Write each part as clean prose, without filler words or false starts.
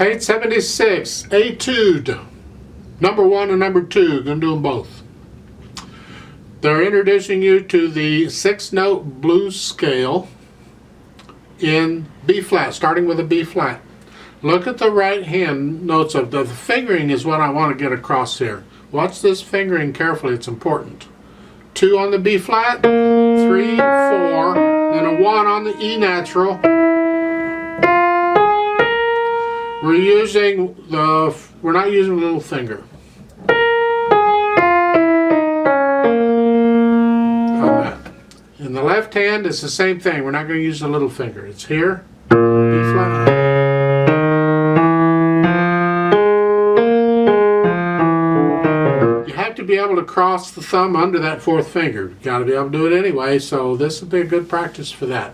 Page 76, Etude, number 1 and number 2, going to do them both. They're introducing you to the 6-note blues scale in B-flat, starting with a B-flat. Look at the right hand notes of the fingering is what I want to get across here. Watch this fingering carefully, it's important. 2 on the B-flat, 3, 4, then a 1 on the E natural. We're not using the little finger. In the left hand, it's the same thing. We're not going to use the little finger. It's here, B-flat. You have to be able to cross the thumb under that 4th finger. You've got to be able to do it anyway, so this would be a good practice for that.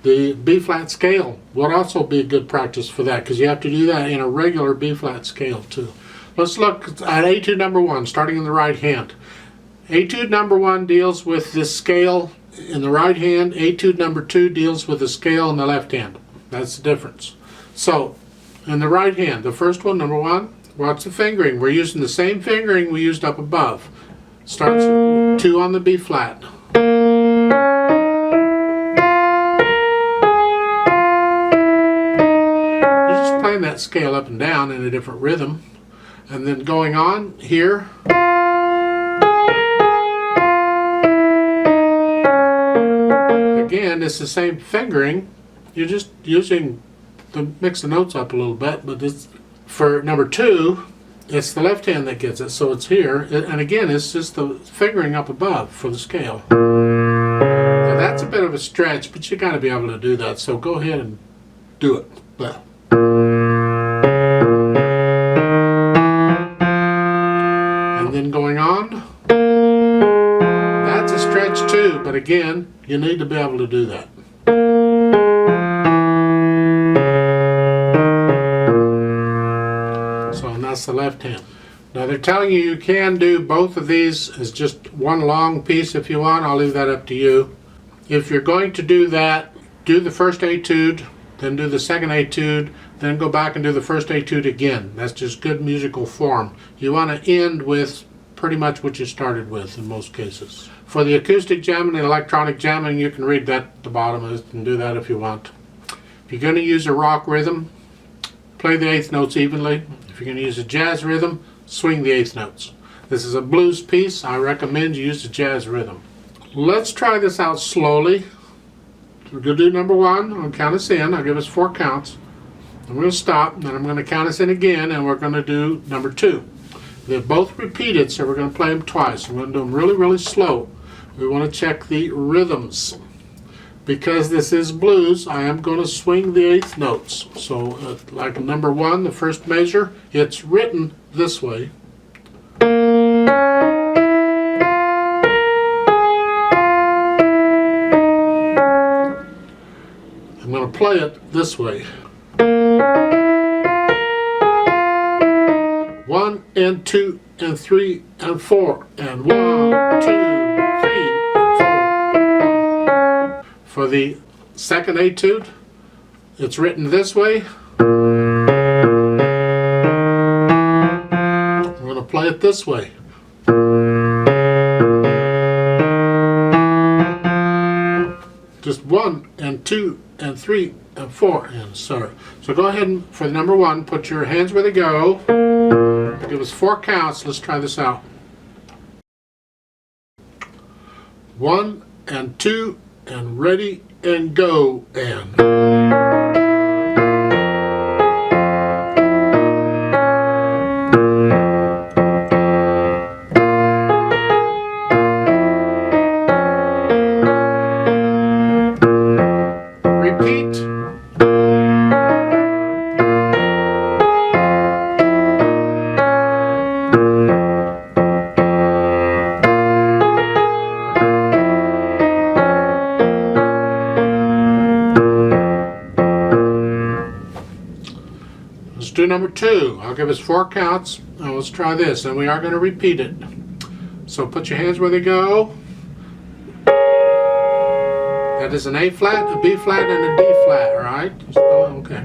The B-flat scale would also be a good practice for that, because you have to do that in a regular B-flat scale too. Let's look at Etude number 1, starting in the right hand. Etude number 1 deals with this scale in the right hand. Etude number 2 deals with the scale in the left hand. That's the difference. So, in the right hand, the first one, number 1, watch the fingering. We're using the same fingering we used up above. Starts with 2 on the B-flat. Playing that scale up and down in a different rhythm, and then going on here, again it's the same fingering, you're just using to mix the notes up a little bit, but this, for number 2, it's the left hand that gets it, so it's here, and again it's just the fingering up above for the scale. Now that's a bit of a stretch, but you got to be able to do that, so go ahead and do it. And then going on, that's a stretch too, but again, you need to be able to do that. So, and that's the left hand. Now they're telling you you can do both of these as just one long piece if you want. I'll leave that up to you. If you're going to do that, do the first etude, then do the second etude, then go back and do the first etude again. That's just good musical form. You want to end with pretty much what you started with in most cases. For the acoustic jamming and electronic jamming, you can read that at the bottom and do that if you want. If you're going to use a rock rhythm, play the 8th notes evenly. If you're going to use a jazz rhythm, swing the 8th notes. This is a blues piece. I recommend you use a jazz rhythm. Let's try this out slowly. We're going to do number 1. I'll count us in. I'll give us 4 counts. I'm going to stop, and then I'm going to count us in again, and we're going to do number 2. They're both repeated, so we're going to play them twice. I'm going to do them really, really slow. We want to check the rhythms. Because this is blues, I am going to swing the 8th notes. So, like number 1, the first measure, it's written this way. I'm going to play it this way. 1 and 2 and 3 and 4 and 1, 2, 3, 4. For the second etude, it's written this way. I'm going to play it this way. Just 1 and 2 and 3 and 4 and so. So go ahead and, for the number 1, put your hands where they go. Give us 4 counts. Let's try this out. 1 and 2 and ready and go and. Repeat. Let's do number 2. I'll give us 4 counts. Now let's try this, and we are going to repeat it. So put your hands where they go. That is an A-flat, a B-flat, and a D-flat, all right? Okay.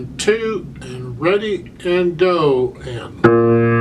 and 2, and ready, and go, and